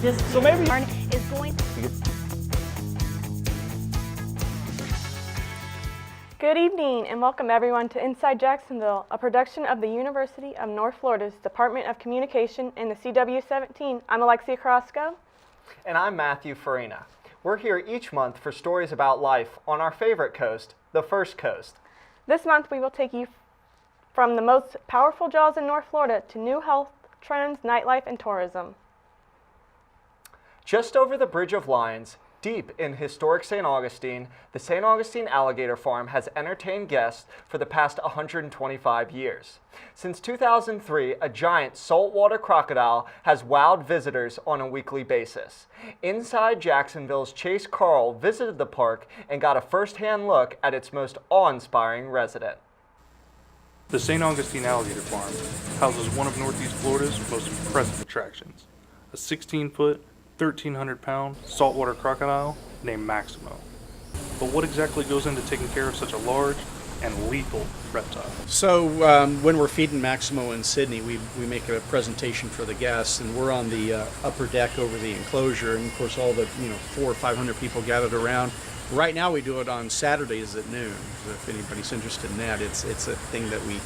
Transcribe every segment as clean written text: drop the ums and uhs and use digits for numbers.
So maybe is going. Good evening and welcome everyone to Inside Jacksonville, a production of the University of North Florida's Department of Communication and the CW17. I'm Alexia Carrasco. And I'm Matthew Farina. We're here each month for stories about life on our favorite coast, the First Coast. This month we will take you from the most powerful jaws in North Florida to new health trends, nightlife, and tourism. Just over the Bridge of Lions, deep in historic St. Augustine, the St. Augustine Alligator Farm has entertained guests for the past 125 years. Since 2003, a giant saltwater crocodile has wowed visitors on a weekly basis. Inside Jacksonville's Chase Carl visited the park and got a first-hand look at its most awe-inspiring resident. The St. Augustine Alligator Farm houses one of Northeast Florida's most impressive attractions, a 16-foot, 1,300-pound saltwater crocodile named Maximo. But what exactly goes into taking care of such a large and lethal reptile? So when we're feeding Maximo in Sydney, we make a presentation for the guests, and we're on the upper deck over the enclosure, and of course all the 400 or 500 people gathered around. Right now we do it on Saturdays at noon. So if anybody's interested in that, it's a thing that we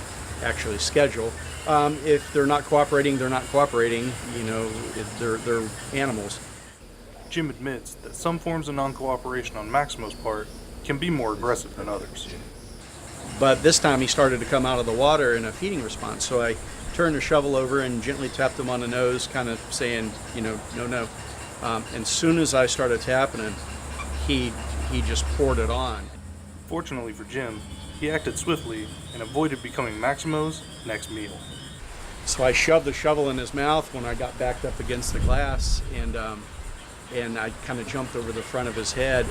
actually schedule. If they're not cooperating, they're not cooperating. They're animals. Jim admits that some forms of non-cooperation on Maximo's part can be more aggressive than others. But this time he started to come out of the water in a feeding response. So I turned the shovel over and gently tapped him on the nose, kind of saying, no. And as soon as I started tapping him, he just poured it on. Fortunately for Jim, he acted swiftly and avoided becoming Maximo's next meal. So I shoved the shovel in his mouth when I got backed up against the glass, and I kind of jumped over the front of his head.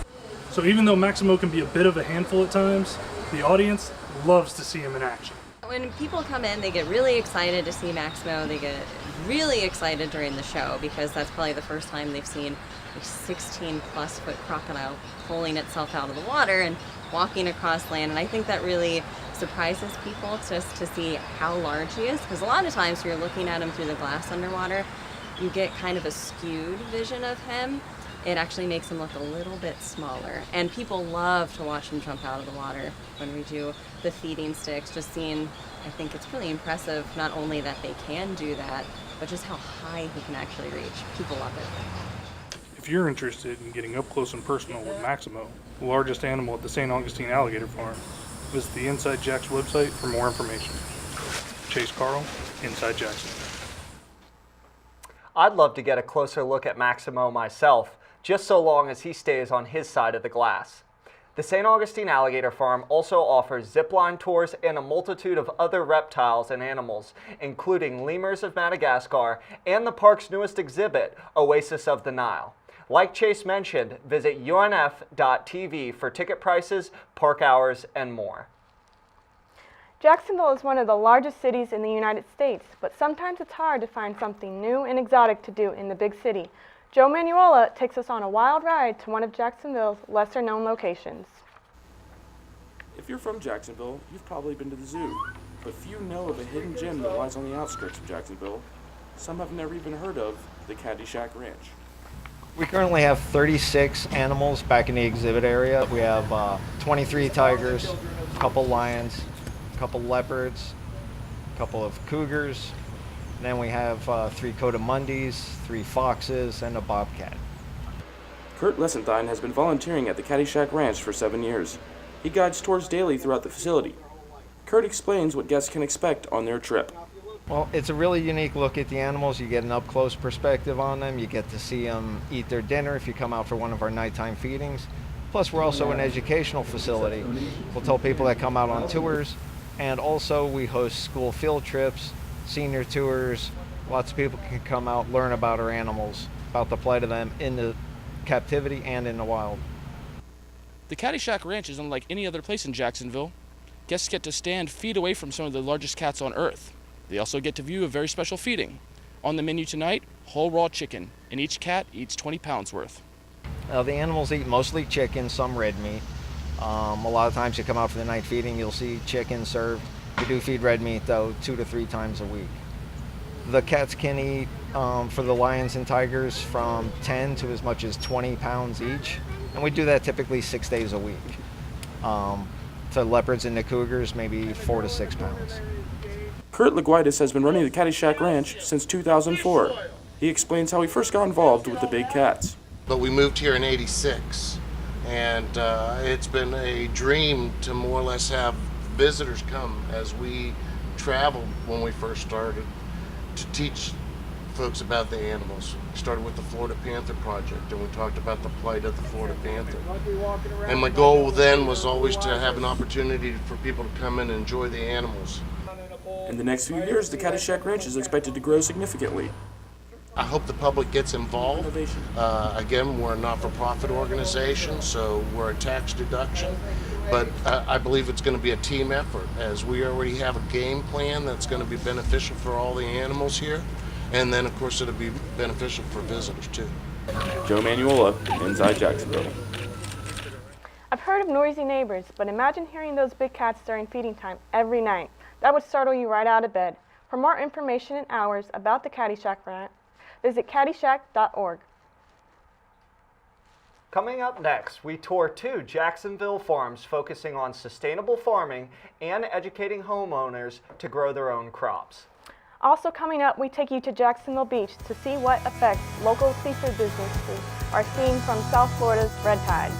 So even though Maximo can be a bit of a handful at times, the audience loves to see him in action. When people come in, they get really excited to see Maximo. They get really excited during the show because that's probably the first time they've seen a 16-plus foot crocodile pulling itself out of the water and walking across land. And I think that really surprises people just to see how large he is, because a lot of times when you're looking at him through the glass underwater, you get kind of a skewed vision of him. It actually makes him look a little bit smaller. And people love to watch him jump out of the water when we do the feeding sticks. Just seeing, I think it's really impressive, not only that they can do that, but just how high he can actually reach. People love it. If you're interested in getting up close and personal with Maximo, the largest animal at the St. Augustine Alligator Farm, visit the Inside Jacks website for more information. Chase Carl, Inside Jacksonville. I'd love to get a closer look at Maximo myself, just so long as he stays on his side of the glass. The St. Augustine Alligator Farm also offers zipline tours and a multitude of other reptiles and animals, including lemurs of Madagascar and the park's newest exhibit, Oasis of the Nile. Like Chase mentioned, visit unf.tv for ticket prices, park hours, and more. Jacksonville is one of the largest cities in the United States, but sometimes it's hard to find something new and exotic to do in the big city. Joe Manuela takes us on a wild ride to one of Jacksonville's lesser-known locations. If you're from Jacksonville, you've probably been to the zoo, but few know of a hidden gem that lies on the outskirts of Jacksonville. Some have never even heard of the Caddyshack Ranch. We currently have 36 animals back in the exhibit area. We have 23 tigers, a couple lions, a couple leopards, a couple of cougars. Then we have 3 coatimundis, 3 foxes, and a bobcat. Kurt Lessentine has been volunteering at the Caddyshack Ranch for 7 years. He guides tours daily throughout the facility. Kurt explains what guests can expect on their trip. Well, it's a really unique look at the animals. You get an up-close perspective on them. You get to see them eat their dinner if you come out for one of our nighttime feedings. Plus, we're also an educational facility. We'll tell people that come out on tours, and also we host school field trips, senior tours. Lots of people can come out, learn about our animals, about the plight of them in the captivity and in the wild. The Caddyshack Ranch is unlike any other place in Jacksonville. Guests get to stand feet away from some of the largest cats on Earth. They also get to view a very special feeding. On the menu tonight, whole raw chicken, and each cat eats 20 pounds worth. The animals eat mostly chicken, some red meat. A lot of times you come out for the night feeding, you'll see chicken served. We do feed red meat, though, 2 to 3 times a week. The cats can eat, for the lions and tigers, from 10 to as much as 20 pounds each. And we do that typically 6 days a week. To leopards and the cougars, maybe 4 to 6 pounds. Kurt Laguitis has been running the Caddyshack Ranch since 2004. He explains how he first got involved with the big cats. But we moved here in '86, and it's been a dream to more or less have visitors come as we traveled when we first started to teach folks about the animals. We started with the Florida Panther Project, and we talked about the plight of the Florida panther. And my goal then was always to have an opportunity for people to come in and enjoy the animals. In the next few years, the Caddyshack Ranch is expected to grow significantly. I hope the public gets involved. Again, we're a not-for-profit organization, so we're a tax deduction. But I believe it's going to be a team effort, as we already have a game plan that's going to be beneficial for all the animals here. And then, of course, it'll be beneficial for visitors, too. Joe Manuola, Inside Jacksonville. I've heard of noisy neighbors, but imagine hearing those big cats during feeding time every night. That would startle you right out of bed. For more information and hours about the Caddyshack Ranch, visit caddyshack.org. Coming up next, we tour 2 Jacksonville farms focusing on sustainable farming and educating homeowners to grow their own crops. Also coming up, we take you to Jacksonville Beach to see what effects local seafood businesses are seeing from South Florida's red tide.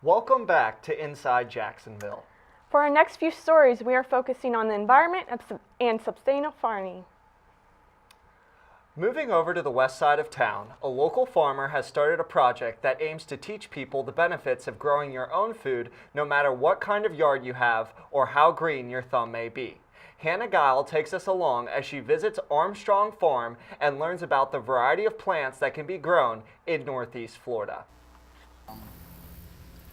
Welcome back to Inside Jacksonville. For our next few stories, we are focusing on the environment and sustainable farming. Moving over to the west side of town, a local farmer has started a project that aims to teach people the benefits of growing your own food no matter what kind of yard you have or how green your thumb may be. Hannah Guile takes us along as she visits Armstrong Farm and learns about the variety of plants that can be grown in Northeast Florida.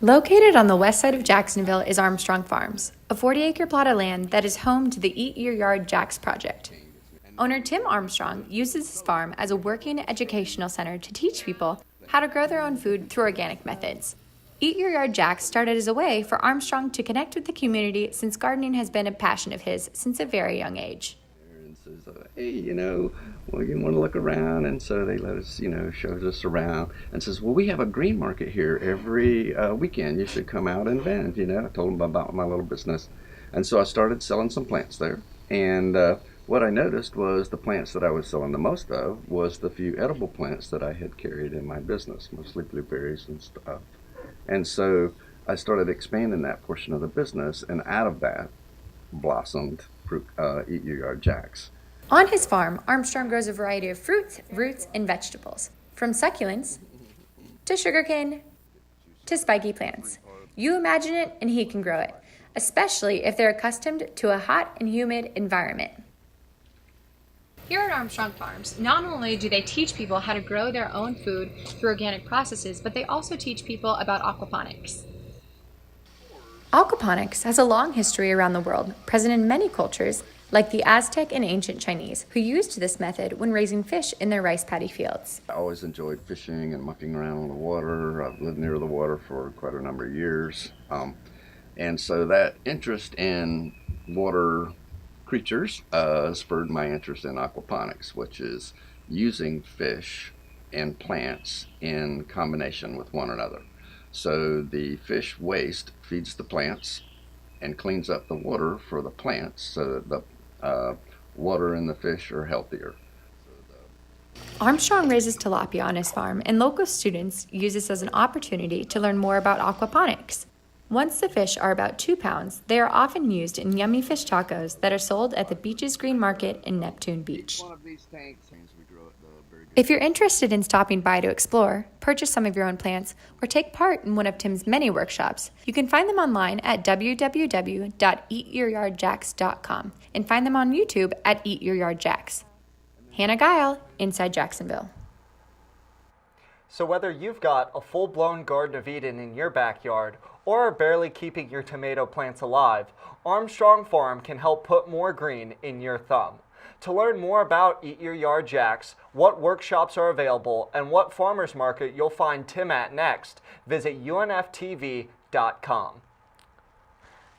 Located on the west side of Jacksonville is Armstrong Farms, a 40-acre plot of land that is home to the Eat Your Yard Jacks project. Owner Tim Armstrong uses his farm as a working educational center to teach people how to grow their own food through organic methods. Eat Your Yard Jacks started as a way for Armstrong to connect with the community since gardening has been a passion of his since a very young age. And says, hey, you want to look around, and so they let us, shows us around, and says, well, we have a green market here every weekend. You should come out and vend. I told them about my little business, and so I started selling some plants there. And what I noticed was the plants that I was selling the most of was the few edible plants that I had carried in my business, mostly blueberries and stuff. And so I started expanding that portion of the business, and out of that blossomed Eat Your Yard Jacks. On his farm, Armstrong grows a variety of fruits, roots, and vegetables, from succulents to sugarcane to spiky plants. You imagine it and he can grow it, especially if they're accustomed to a hot and humid environment. Here at Armstrong Farms, not only do they teach people how to grow their own food through organic processes, but they also teach people about aquaponics. Aquaponics has a long history around the world, present in many cultures, like the Aztec and ancient Chinese, who used this method when raising fish in their rice paddy fields. I always enjoyed fishing and mucking around on the water. I've lived near the water for quite a number of years. And so that interest in water creatures spurred my interest in aquaponics, which is using fish and plants in combination with one another. So the fish waste feeds the plants and cleans up the water for the plants so that the water and the fish are healthier. Armstrong raises tilapia on his farm, and local students use this as an opportunity to learn more about aquaponics. Once the fish are about 2 pounds, they are often used in yummy fish tacos that are sold at the Beaches Green Market in Neptune Beach. If you're interested in stopping by to explore, purchase some of your own plants, or take part in one of Tim's many workshops, you can find them online at www.eatyouryardjacks.com and find them on YouTube at Eat Your Yard Jacks. Hannah Guile, Inside Jacksonville. So whether you've got a full-blown Garden of Eden in your backyard or are barely keeping your tomato plants alive, Armstrong Farm can help put more green in your thumb. To learn more about Eat Your Yard Jacks, what workshops are available, and what farmers market you'll find Tim at next, visit unftv.com.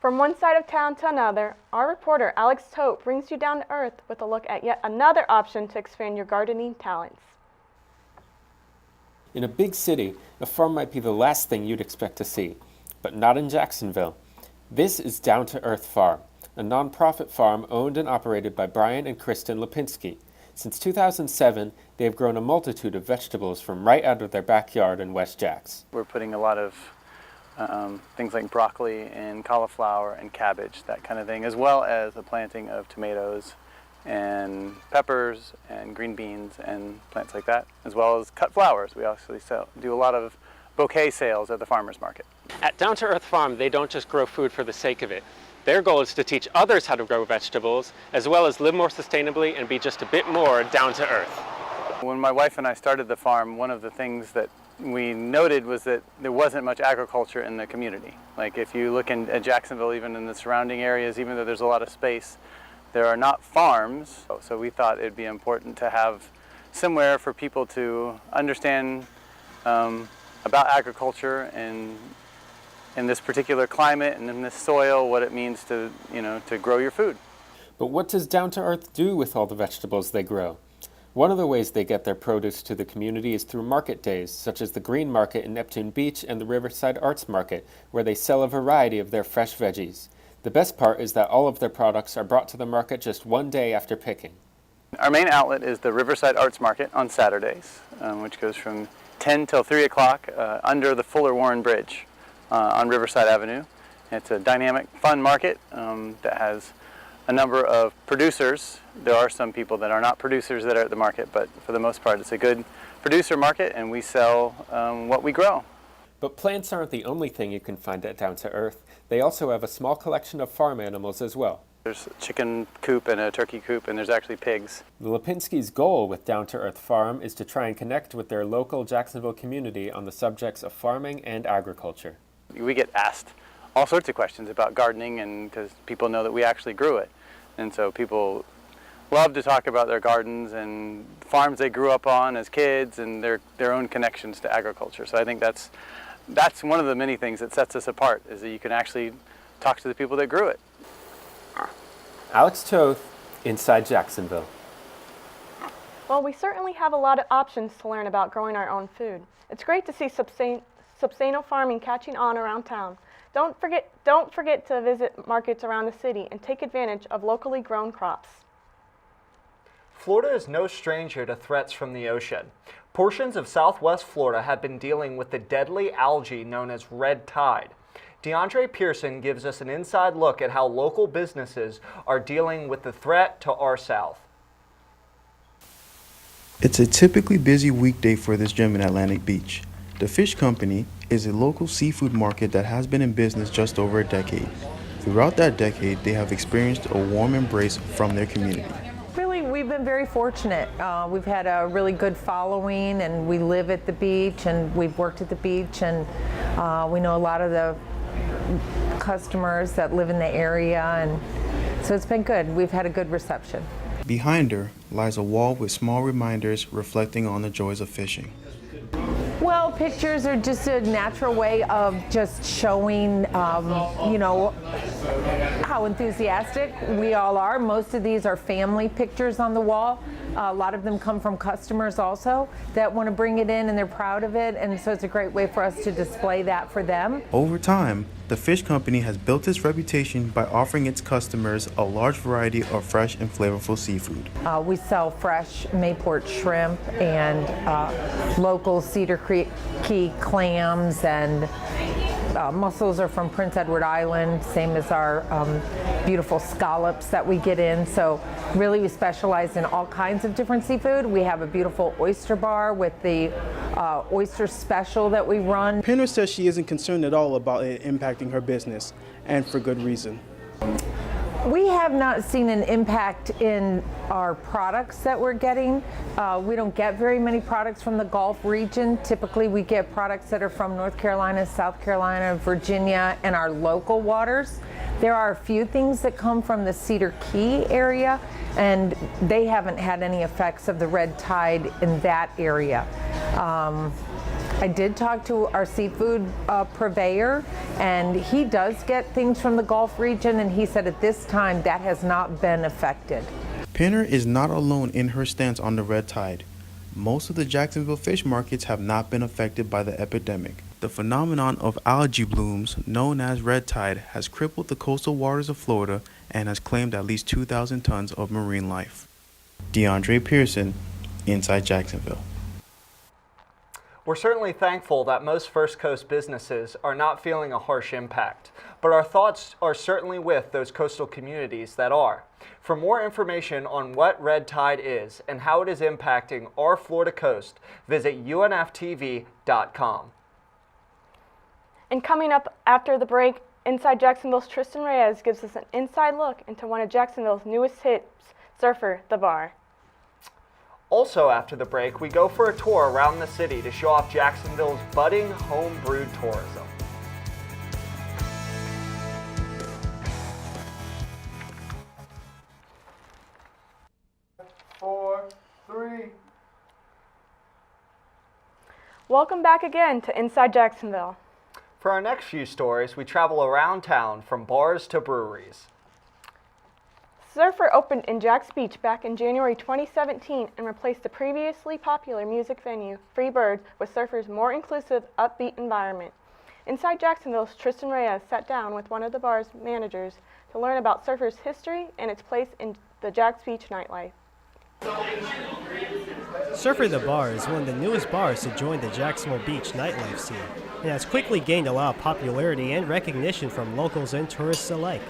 From one side of town to another, our reporter Alex Tote brings you down to earth with a look at yet another option to expand your gardening talents. In a big city, a farm might be the last thing you'd expect to see, but not in Jacksonville. This is Down to Earth Farm, a nonprofit farm owned and operated by Brian and Kristen Lipinski. Since 2007, they have grown a multitude of vegetables from right out of their backyard in West Jacks. We're putting a lot of things like broccoli and cauliflower and cabbage, that kind of thing, as well as the planting of tomatoes and peppers and green beans and plants like that, as well as cut flowers. We also do a lot of bouquet sales at the farmers market. At Down to Earth Farm, they don't just grow food for the sake of it. Their goal is to teach others how to grow vegetables, as well as live more sustainably and be just a bit more down to earth. When my wife and I started the farm, one of the things that we noted was that there wasn't much agriculture in the community. Like if you look at Jacksonville, even in the surrounding areas, even though there's a lot of space, there are not farms. So we thought it'd be important to have somewhere for people to understand about agriculture and in this particular climate and in this soil, what it means to, to grow your food. But what does Down to Earth do with all the vegetables they grow? One of the ways they get their produce to the community is through market days, such as the Green Market in Neptune Beach and the Riverside Arts Market, where they sell a variety of their fresh veggies. The best part is that all of their products are brought to the market just one day after picking. Our main outlet is the Riverside Arts Market on Saturdays, which goes from 10 till 3 o'clock under the Fuller Warren Bridge on Riverside Avenue. It's a dynamic, fun market that has a number of producers. There are some people that are not producers that are at the market, but for the most part it's a good producer market, and we sell what we grow. But plants aren't the only thing you can find at Down to Earth. They also have a small collection of farm animals as well. There's a chicken coop and a turkey coop, and there's actually pigs. The Lipinski's goal with Down to Earth Farm is to try and connect with their local Jacksonville community on the subjects of farming and agriculture. We get asked all sorts of questions about gardening, and because people know that we actually grew it. And so people love to talk about their gardens and farms they grew up on as kids and their own connections to agriculture. So I think that's one of the many things that sets us apart, is that you can actually talk to the people that grew it. Alex Toth, Inside Jacksonville. Well, we certainly have a lot of options to learn about growing our own food. It's great to see sustainable farming catching on around town. Don't forget to visit markets around the city and take advantage of locally grown crops. Florida is no stranger to threats from the ocean. Portions of southwest Florida have been dealing with the deadly algae known as red tide. DeAndre Pearson gives us an inside look at how local businesses are dealing with the threat to our south. It's a typically busy weekday for this gym in Atlantic Beach. The Fish Company is a local seafood market that has been in business just over a decade. Throughout that decade, they have experienced a warm embrace from their community. Really, we've been very fortunate. We've had a really good following, and we live at the beach, and we've worked at the beach, and we know a lot of the customers that live in the area, and so it's been good. We've had a good reception. Behind her lies a wall with small reminders reflecting on the joys of fishing. Well, pictures are just a natural way of just showing, how enthusiastic we all are. Most of these are family pictures on the wall. A lot of them come from customers also that want to bring it in, and they're proud of it, and so it's a great way for us to display that for them. Over time, the Fish Company has built its reputation by offering its customers a large variety of fresh and flavorful seafood. We sell fresh Mayport shrimp and local Cedar Creek clams, and mussels are from Prince Edward Island, same as our beautiful scallops that we get in. So really we specialize in all kinds of different seafood. We have a beautiful oyster bar with the oyster special that we run. Pinner says she isn't concerned at all about it impacting her business, and for good reason. We have not seen an impact in our products that we're getting. We don't get very many products from the Gulf region. Typically we get products that are from North Carolina, South Carolina, Virginia, and our local waters. There are a few things that come from the Cedar Key area, and they haven't had any effects of the red tide in that area. I did talk to our seafood purveyor, and he does get things from the Gulf region, and he said at this time that has not been affected. Pinner is not alone in her stance on the red tide. Most of the Jacksonville fish markets have not been affected by the epidemic. The phenomenon of algae blooms, known as red tide, has crippled the coastal waters of Florida and has claimed at least 2,000 tons of marine life. DeAndre Pearson, Inside Jacksonville. We're certainly thankful that most First Coast businesses are not feeling a harsh impact, but our thoughts are certainly with those coastal communities that are. For more information on what red tide is and how it is impacting our Florida coast, visit unftv.com. And coming up after the break, Inside Jacksonville's Tristan Reyes gives us an inside look into one of Jacksonville's newest hits, Surfer the Bar. Also after the break, we go for a tour around the city to show off Jacksonville's budding home-brewed tourism. Welcome back again to Inside Jacksonville. For our next few stories, we travel around town from bars to breweries. Surfer opened in Jax Beach back in January 2017 and replaced the previously popular music venue, Freebird, with Surfer's more inclusive, upbeat environment. Inside Jacksonville's Tristan Reyes sat down with one of the bar's managers to learn about Surfer's history and its place in the Jax Beach nightlife. Surfer the Bar is one of the newest bars to join the Jacksonville Beach nightlife scene and has quickly gained a lot of popularity and recognition from locals and tourists alike.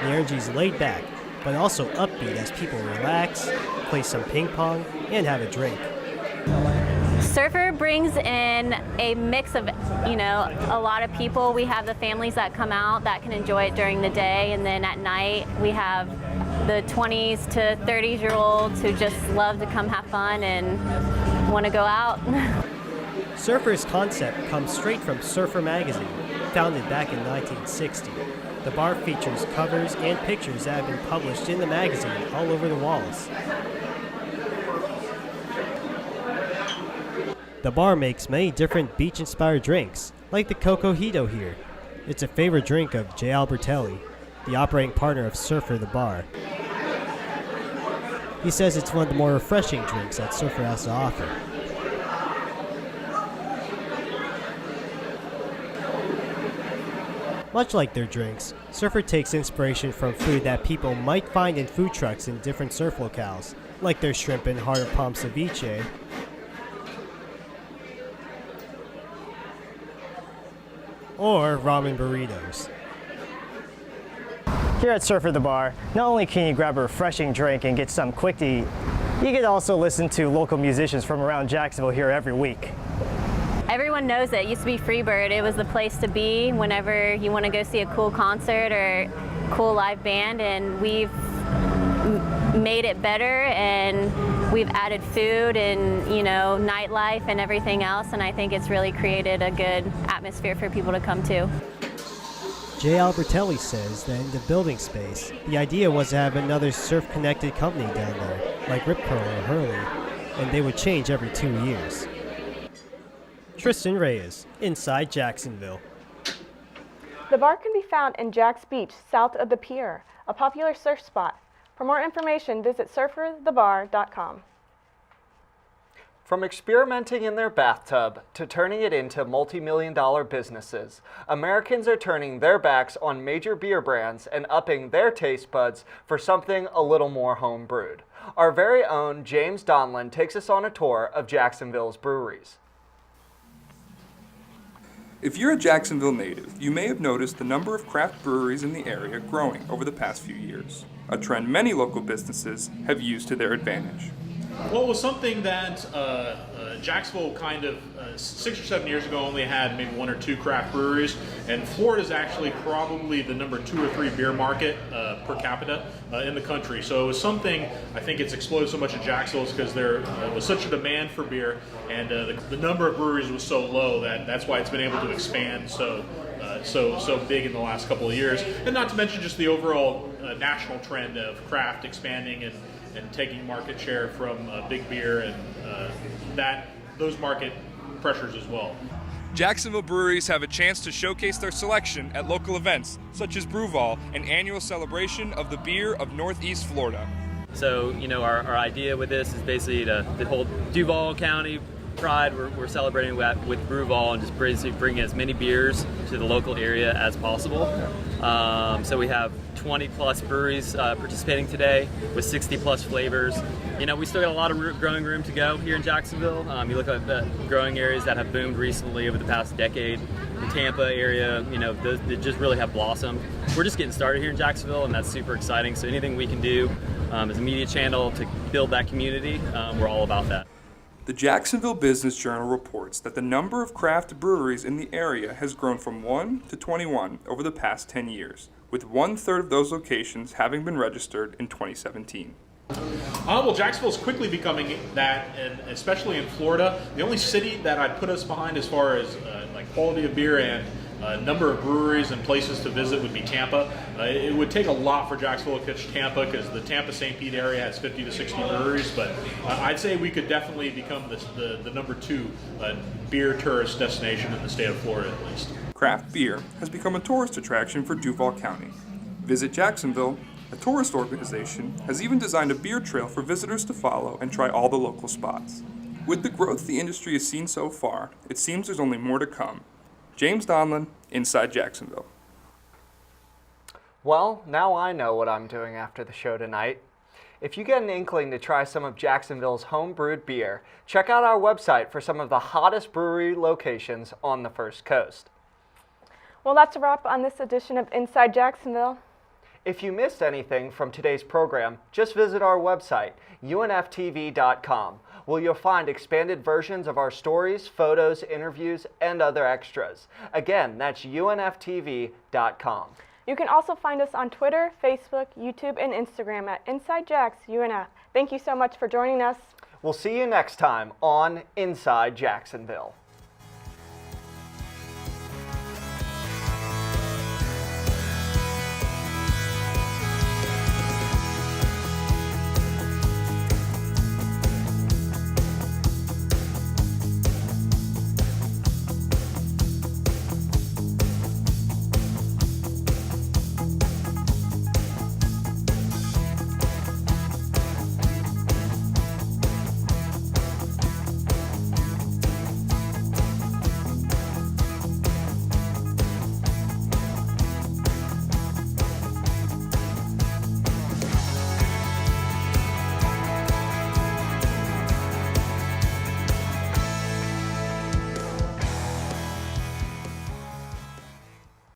The energy is laid back, but also upbeat as people relax, play some ping pong, and have a drink. Surfer brings in a mix of, a lot of people. We have the families that come out that can enjoy it during the day, and then at night we have the 20s to 30-year-olds who just love to come have fun and want to go out. Surfer's concept comes straight from Surfer magazine, founded back in 1960. The bar features covers and pictures that have been published in the magazine all over the walls. The bar makes many different beach-inspired drinks, like the Cocojito here. It's a favorite drink of Jay Albertelli, the operating partner of Surfer the Bar. He says it's one of the more refreshing drinks that Surfer has to offer. Much like their drinks, Surfer takes inspiration from food that people might find in food trucks in different surf locales, like their shrimp and heart of palm ceviche, or ramen burritos. Here at Surfer the Bar, not only can you grab a refreshing drink and get something quick to eat, you can also listen to local musicians from around Jacksonville here every week. Everyone knows it used to be Freebird. It was the place to be whenever you want to go see a cool concert or cool live band, and we've made it better, and we've added food and nightlife and everything else, and I think it's really created a good atmosphere for people to come to. Jay Albertelli says that in the building space, the idea was to have another surf-connected company down there, like Rip Curl or Hurley, and they would change every 2 years. Tristan Reyes, Inside Jacksonville. The bar can be found in Jax Beach, south of the pier, a popular surf spot. For more information, visit surferthebar.com. From experimenting in their bathtub to turning it into multi-million-dollar businesses, Americans are turning their backs on major beer brands and upping their taste buds for something a little more home-brewed. Our very own James Donlan takes us on a tour of Jacksonville's breweries. If you're a Jacksonville native, you may have noticed the number of craft breweries in the area growing over the past few years, a trend many local businesses have used to their advantage. Well, it was something that Jacksonville kind of 6 or 7 years ago only had maybe 1 or 2 craft breweries, and Florida is actually probably the number 2 or 3 beer market per capita in the country. So it was something, I think it's exploded so much in Jacksonville because there was such a demand for beer, and the number of breweries was so low that's why it's been able to expand so so big in the last couple of years, and not to mention just the overall national trend of craft expanding and taking market share from big beer and those market pressures as well. Jacksonville breweries have a chance to showcase their selection at local events, such as Brewval, an annual celebration of the beer of Northeast Florida. So, our idea with this is basically the whole Duval County pride we're celebrating with Brewval, and just basically bringing as many beers to the local area as possible. So we have 20 plus breweries participating today with 60 plus flavors. We still got a lot of growing room to go here in Jacksonville. You look at the growing areas that have boomed recently over the past decade. The Tampa area, they just really have blossomed. We're just getting started here in Jacksonville, and that's super exciting. So anything we can do as a media channel to build that community, we're all about that. The Jacksonville Business Journal reports that the number of craft breweries in the area has grown from 1 to 21 over the past 10 years, with 1/3 of those locations having been registered in 2017. Well, Jacksonville is quickly becoming that, and especially in Florida. The only city that I'd put us behind as far as quality of beer and number of breweries and places to visit would be Tampa. It would take a lot for Jacksonville to catch Tampa, because the Tampa-St. Pete area has 50 to 60 breweries, but I'd say we could definitely become the number 2 beer tourist destination in the state of Florida, at least. Craft beer has become a tourist attraction for Duval County. Visit Jacksonville, a tourist organization, has even designed a beer trail for visitors to follow and try all the local spots. With the growth the industry has seen so far, it seems there's only more to come. James Donlin, Inside Jacksonville. Well, now I know what I'm doing after the show tonight. If you get an inkling to try some of Jacksonville's home-brewed beer, check out our website for some of the hottest brewery locations on the First Coast. Well, that's a wrap on this edition of Inside Jacksonville. If you missed anything from today's program, just visit our website, unftv.com, where you'll find expanded versions of our stories, photos, interviews, and other extras. Again, that's unftv.com. You can also find us on Twitter, Facebook, YouTube, and Instagram at InsideJacksUNF. Thank you so much for joining us. We'll see you next time on Inside Jacksonville.